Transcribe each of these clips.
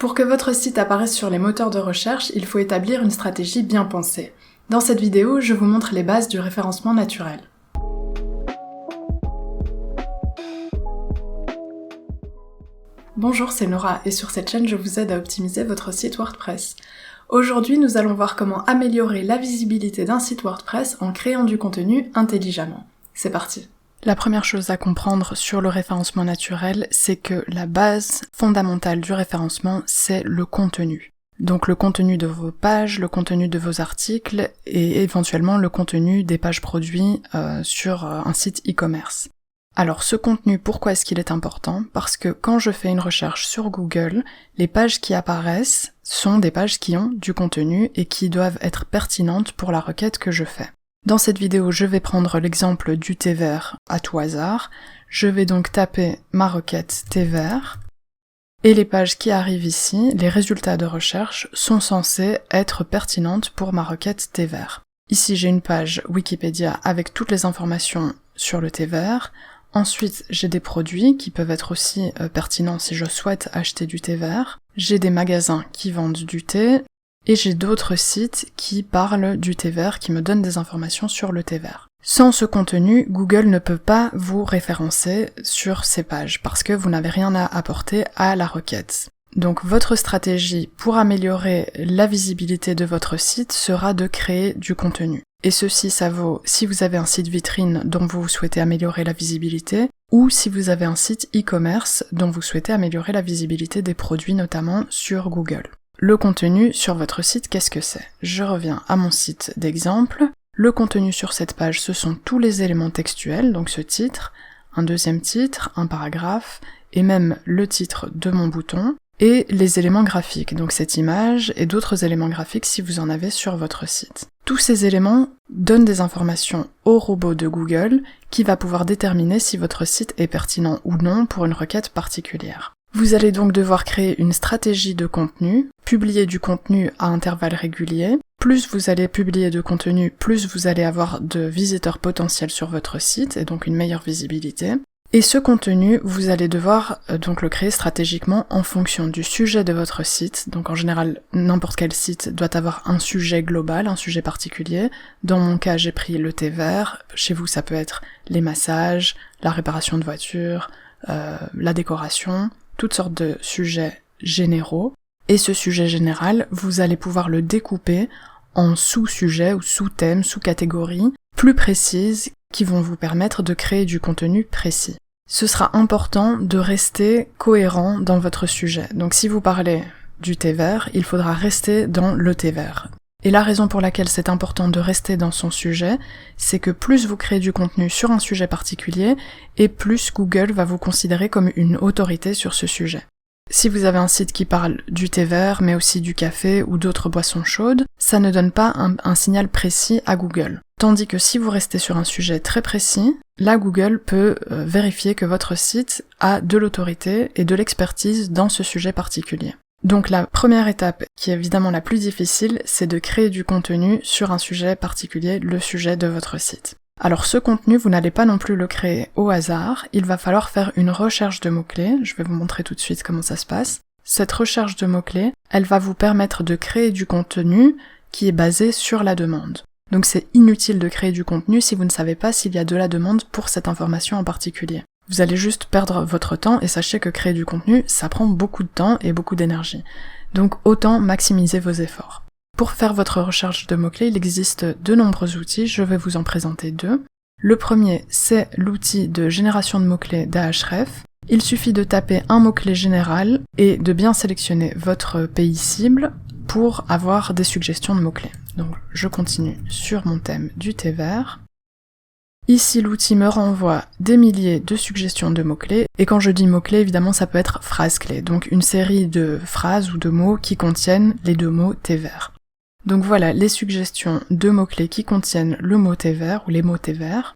Pour que votre site apparaisse sur les moteurs de recherche, il faut établir une stratégie bien pensée. Dans cette vidéo, je vous montre les bases du référencement naturel. Bonjour, c'est Nora et sur cette chaîne, je vous aide à optimiser votre site WordPress. Aujourd'hui, nous allons voir comment améliorer la visibilité d'un site WordPress en créant du contenu intelligemment. C'est parti! La première chose à comprendre sur le référencement naturel, c'est que la base fondamentale du référencement, c'est le contenu. Donc le contenu de vos pages, le contenu de vos articles et éventuellement le contenu des pages produits sur un site e-commerce. Alors ce contenu, pourquoi est-ce qu'il est important? Parce que quand je fais une recherche sur Google, les pages qui apparaissent sont des pages qui ont du contenu et qui doivent être pertinentes pour la requête que je fais. Dans cette vidéo, je vais prendre l'exemple du thé vert à tout hasard. Je vais donc taper ma requête thé vert. Et les pages qui arrivent ici, les résultats de recherche, sont censés être pertinentes pour ma requête thé vert. Ici, j'ai une page Wikipédia avec toutes les informations sur le thé vert. Ensuite, j'ai des produits qui peuvent être aussi pertinents si je souhaite acheter du thé vert. J'ai des magasins qui vendent du thé. Et j'ai d'autres sites qui parlent du thé vert, qui me donnent des informations sur le thé vert. Sans ce contenu, Google ne peut pas vous référencer sur ces pages, parce que vous n'avez rien à apporter à la requête. Donc votre stratégie pour améliorer la visibilité de votre site sera de créer du contenu. Et ceci, ça vaut si vous avez un site vitrine dont vous souhaitez améliorer la visibilité, ou si vous avez un site e-commerce dont vous souhaitez améliorer la visibilité des produits, notamment sur Google. Le contenu sur votre site, qu'est-ce que c'est? Je reviens à mon site d'exemple. Le contenu sur cette page, ce sont tous les éléments textuels, donc ce titre, un deuxième titre, un paragraphe, et même le titre de mon bouton, et les éléments graphiques, donc cette image et d'autres éléments graphiques si vous en avez sur votre site. Tous ces éléments donnent des informations au robot de Google qui va pouvoir déterminer si votre site est pertinent ou non pour une requête particulière. Vous allez donc devoir créer une stratégie de contenu, publier du contenu à intervalles réguliers. Plus vous allez publier de contenu, plus vous allez avoir de visiteurs potentiels sur votre site et donc une meilleure visibilité. Et ce contenu, vous allez devoir donc le créer stratégiquement en fonction du sujet de votre site. Donc en général, n'importe quel site doit avoir un sujet global, un sujet particulier. Dans mon cas, j'ai pris le thé vert. Chez vous, ça peut être les massages, la réparation de voitures, la décoration, toutes sortes de sujets généraux. Et ce sujet général, vous allez pouvoir le découper en sous-sujets ou sous-thèmes, sous-catégories plus précises qui vont vous permettre de créer du contenu précis. Ce sera important de rester cohérent dans votre sujet. Donc si vous parlez du thé vert, il faudra rester dans le thé vert. Et la raison pour laquelle c'est important de rester dans son sujet, c'est que plus vous créez du contenu sur un sujet particulier, et plus Google va vous considérer comme une autorité sur ce sujet. Si vous avez un site qui parle du thé vert, mais aussi du café ou d'autres boissons chaudes, ça ne donne pas un signal précis à Google. Tandis que si vous restez sur un sujet très précis, là Google peut vérifier que votre site a de l'autorité et de l'expertise dans ce sujet particulier. Donc la première étape, qui est évidemment la plus difficile, c'est de créer du contenu sur un sujet particulier, le sujet de votre site. Alors ce contenu, vous n'allez pas non plus le créer au hasard, il va falloir faire une recherche de mots-clés, je vais vous montrer tout de suite comment ça se passe. Cette recherche de mots-clés, elle va vous permettre de créer du contenu qui est basé sur la demande. Donc c'est inutile de créer du contenu si vous ne savez pas s'il y a de la demande pour cette information en particulier. Vous allez juste perdre votre temps et sachez que créer du contenu, ça prend beaucoup de temps et beaucoup d'énergie. Donc autant maximiser vos efforts. Pour faire votre recherche de mots-clés, il existe de nombreux outils, je vais vous en présenter deux. Le premier, c'est l'outil de génération de mots-clés d'Ahref. Il suffit de taper un mot-clé général et de bien sélectionner votre pays cible pour avoir des suggestions de mots-clés. Donc je continue sur mon thème du thé vert. Ici, l'outil me renvoie des milliers de suggestions de mots-clés, et quand je dis mots-clés, évidemment, ça peut être phrases-clés, donc une série de phrases ou de mots qui contiennent les deux mots thé vert. Donc voilà les suggestions de mots-clés qui contiennent le mot thé vert ou les mots thé vert.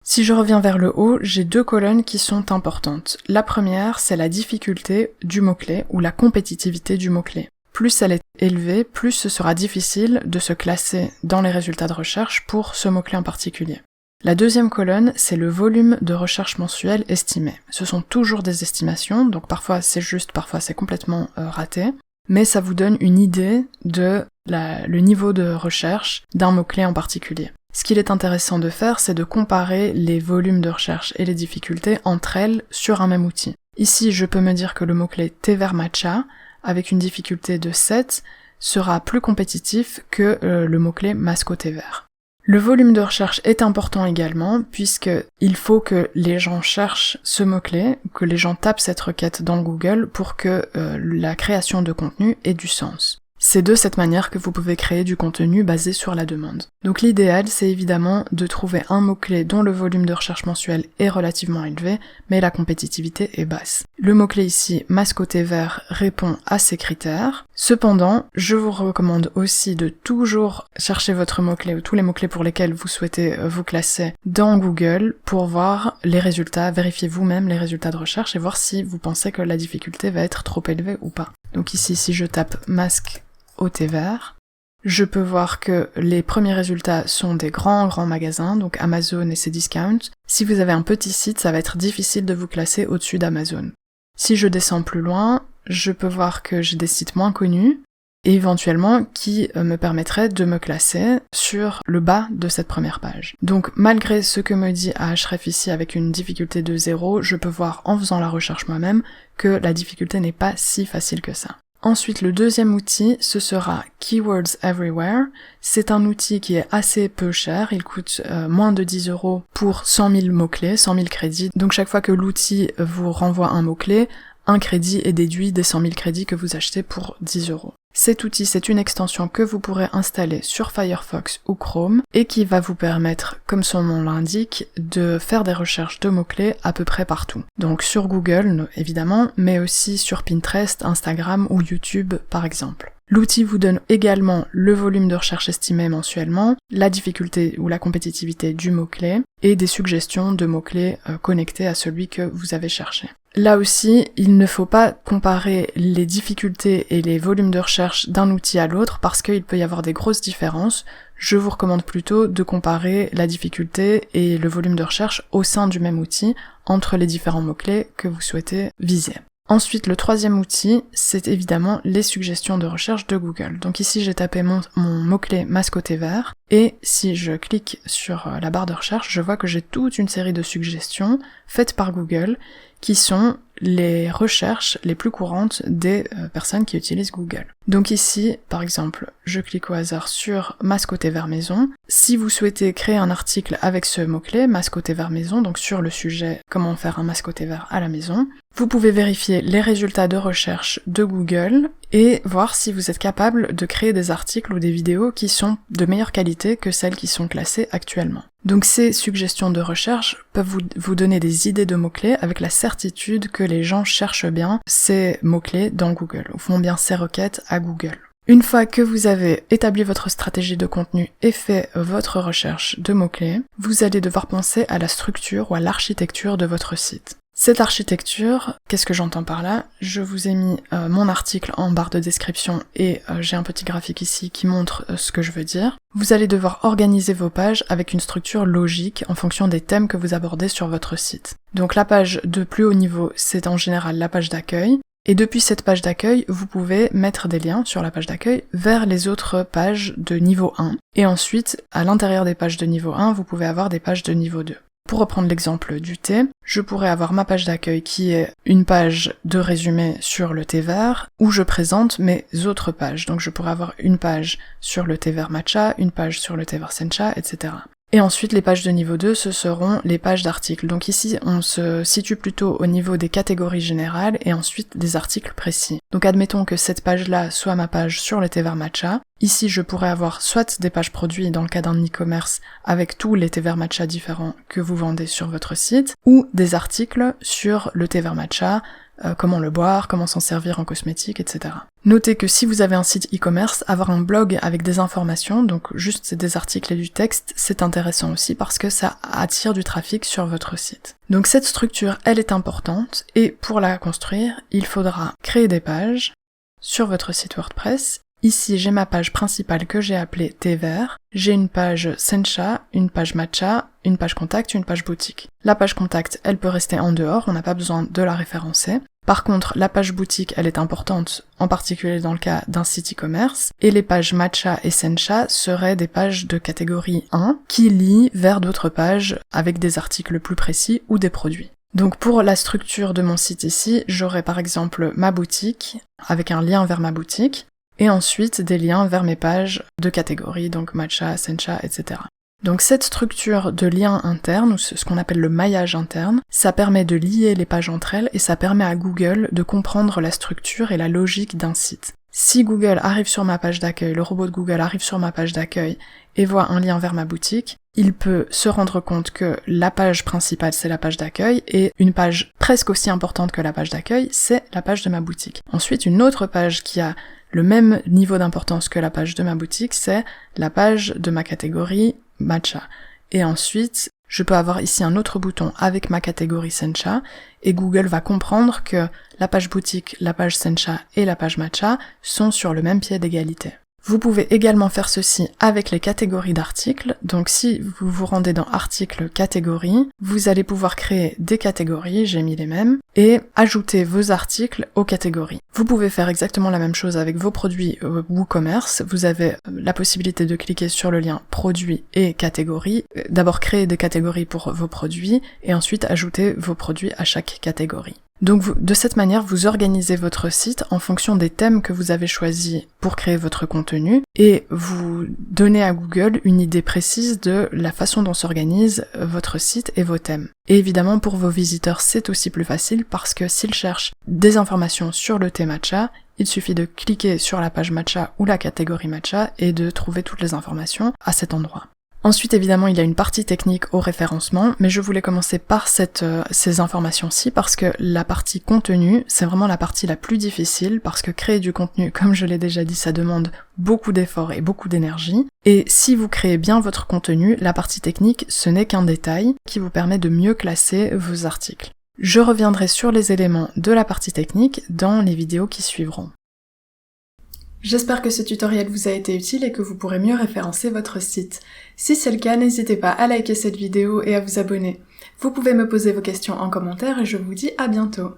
Si je reviens vers le haut, j'ai deux colonnes qui sont importantes. La première, c'est la difficulté du mot-clé ou la compétitivité du mot-clé. Plus elle est élevée, plus ce sera difficile de se classer dans les résultats de recherche pour ce mot-clé en particulier. La deuxième colonne, c'est le volume de recherche mensuel estimé. Ce sont toujours des estimations, donc parfois c'est juste, parfois c'est complètement raté. mais ça vous donne une idée de le niveau de recherche d'un mot-clé en particulier. Ce qu'il est intéressant de faire, c'est de comparer les volumes de recherche et les difficultés entre elles sur un même outil. Ici, je peux me dire que le mot-clé thé vert matcha, avec une difficulté de 7, sera plus compétitif que le mot-clé masque au thé vert. Le volume de recherche est important également, puisqu'il faut que les gens cherchent ce mot-clé, que les gens tapent cette requête dans Google pour que la création de contenu ait du sens. C'est de cette manière que vous pouvez créer du contenu basé sur la demande. Donc l'idéal, c'est évidemment de trouver un mot-clé dont le volume de recherche mensuel est relativement élevé, mais la compétitivité est basse. Le mot-clé ici, masque au thé vert, répond à ces critères. Cependant, je vous recommande aussi de toujours chercher votre mot-clé ou tous les mots-clés pour lesquels vous souhaitez vous classer dans Google pour voir les résultats, vérifier vous-même les résultats de recherche et voir si vous pensez que la difficulté va être trop élevée ou pas. Donc ici, si je tape masque au thé vert, je peux voir que les premiers résultats sont des grands magasins, donc Amazon et ses discounts. Si vous avez un petit site, ça va être difficile de vous classer au-dessus d'Amazon. Si je descends plus loin, je peux voir que j'ai des sites moins connus, et éventuellement qui me permettraient de me classer sur le bas de cette première page. Donc malgré ce que me dit Ahref ici avec une difficulté de 0, je peux voir en faisant la recherche moi-même que la difficulté n'est pas si facile que ça. Ensuite, le deuxième outil, ce sera Keywords Everywhere. C'est un outil qui est assez peu cher, il coûte moins de 10 € pour 100 000 mots-clés, 100 000 crédits. Donc chaque fois que l'outil vous renvoie un mot-clé, un crédit est déduit des 100 000 crédits que vous achetez pour 10 €. Cet outil, c'est une extension que vous pourrez installer sur Firefox ou Chrome et qui va vous permettre, comme son nom l'indique, de faire des recherches de mots-clés à peu près partout. Donc sur Google, évidemment, mais aussi sur Pinterest, Instagram ou YouTube, par exemple. L'outil vous donne également le volume de recherche estimé mensuellement, la difficulté ou la compétitivité du mot-clé et des suggestions de mots-clés connectés à celui que vous avez cherché. Là aussi, il ne faut pas comparer les difficultés et les volumes de recherche d'un outil à l'autre parce qu'il peut y avoir des grosses différences. Je vous recommande plutôt de comparer la difficulté et le volume de recherche au sein du même outil entre les différents mots-clés que vous souhaitez viser. Ensuite, le troisième outil, c'est évidemment les suggestions de recherche de Google. Donc ici, j'ai tapé mon mot-clé masque au thé vert, et si je clique sur la barre de recherche, je vois que j'ai toute une série de suggestions faites par Google, qui sont les recherches les plus courantes des personnes qui utilisent Google. Donc ici, par exemple, je clique au hasard sur masque au thé vert maison. Si vous souhaitez créer un article avec ce mot-clé, masque au thé vert maison, donc sur le sujet comment faire un masque au thé vert à la maison, vous pouvez vérifier les résultats de recherche de Google et voir si vous êtes capable de créer des articles ou des vidéos qui sont de meilleure qualité que celles qui sont classées actuellement. Donc ces suggestions de recherche peuvent vous donner des idées de mots-clés avec la certitude que les gens cherchent bien ces mots-clés dans Google, ou font bien ces requêtes à Google. Une fois que vous avez établi votre stratégie de contenu et fait votre recherche de mots-clés, vous allez devoir penser à la structure ou à l'architecture de votre site. Cette architecture, qu'est-ce que j'entends par là? Je vous ai mis mon article en barre de description et j'ai un petit graphique ici qui montre ce que je veux dire. Vous allez devoir organiser vos pages avec une structure logique en fonction des thèmes que vous abordez sur votre site. Donc la page de plus haut niveau, c'est en général la page d'accueil. Et depuis cette page d'accueil, vous pouvez mettre des liens sur la page d'accueil vers les autres pages de niveau 1. Et ensuite, à l'intérieur des pages de niveau 1, vous pouvez avoir des pages de niveau 2. Pour reprendre l'exemple du thé, je pourrais avoir ma page d'accueil qui est une page de résumé sur le thé vert, où je présente mes autres pages. Donc je pourrais avoir une page sur le thé vert matcha, une page sur le thé vert sencha, etc. Et ensuite, les pages de niveau 2, ce seront les pages d'articles. Donc ici, on se situe plutôt au niveau des catégories générales et ensuite des articles précis. Donc admettons que cette page-là soit ma page sur le thé vert matcha. Ici, je pourrais avoir soit des pages produits dans le cas d'un e-commerce avec tous les thés vert matcha différents que vous vendez sur votre site, ou des articles sur le thé vert matcha, comment le boire, comment s'en servir en cosmétique, etc. Notez que si vous avez un site e-commerce, avoir un blog avec des informations, donc juste des articles et du texte, c'est intéressant aussi parce que ça attire du trafic sur votre site. Donc cette structure, elle est importante, et pour la construire, il faudra créer des pages sur votre site WordPress. Ici, j'ai ma page principale que j'ai appelée thé vert. J'ai une page sencha, une page matcha, une page contact, une page boutique. La page contact, elle peut rester en dehors, on n'a pas besoin de la référencer. Par contre, la page boutique, elle est importante, en particulier dans le cas d'un site e-commerce, et les pages Matcha et Sencha seraient des pages de catégorie 1 qui lient vers d'autres pages avec des articles plus précis ou des produits. Donc pour la structure de mon site ici, j'aurai par exemple ma boutique, avec un lien vers ma boutique, et ensuite des liens vers mes pages de catégorie, donc Matcha, Sencha, etc. Donc cette structure de lien interne, ou ce qu'on appelle le maillage interne, ça permet de lier les pages entre elles et ça permet à Google de comprendre la structure et la logique d'un site. Si Google arrive sur ma page d'accueil, le robot de Google arrive sur ma page d'accueil et voit un lien vers ma boutique, il peut se rendre compte que la page principale c'est la page d'accueil et une page presque aussi importante que la page d'accueil c'est la page de ma boutique. Ensuite, une autre page qui a le même niveau d'importance que la page de ma boutique, c'est la page de ma catégorie Matcha. Et ensuite, je peux avoir ici un autre bouton avec ma catégorie Sencha, et Google va comprendre que la page boutique, la page Sencha et la page Matcha sont sur le même pied d'égalité. Vous pouvez également faire ceci avec les catégories d'articles, donc si vous vous rendez dans articles catégories, vous allez pouvoir créer des catégories, j'ai mis les mêmes, et ajouter vos articles aux catégories. Vous pouvez faire exactement la même chose avec vos produits WooCommerce, vous avez la possibilité de cliquer sur le lien produits et catégories, d'abord créer des catégories pour vos produits, et ensuite ajouter vos produits à chaque catégorie. Donc de cette manière, vous organisez votre site en fonction des thèmes que vous avez choisis pour créer votre contenu et vous donnez à Google une idée précise de la façon dont s'organise votre site et vos thèmes. Et évidemment, pour vos visiteurs, c'est aussi plus facile parce que s'ils cherchent des informations sur le thé matcha, il suffit de cliquer sur la page matcha ou la catégorie matcha et de trouver toutes les informations à cet endroit. Ensuite, évidemment, il y a une partie technique au référencement, mais je voulais commencer par ces informations-ci parce que la partie contenu, c'est vraiment la partie la plus difficile parce que créer du contenu, comme je l'ai déjà dit, ça demande beaucoup d'efforts et beaucoup d'énergie. Et si vous créez bien votre contenu, la partie technique, ce n'est qu'un détail qui vous permet de mieux classer vos articles. Je reviendrai sur les éléments de la partie technique dans les vidéos qui suivront. J'espère que ce tutoriel vous a été utile et que vous pourrez mieux référencer votre site. Si c'est le cas, n'hésitez pas à liker cette vidéo et à vous abonner. Vous pouvez me poser vos questions en commentaire et je vous dis à bientôt.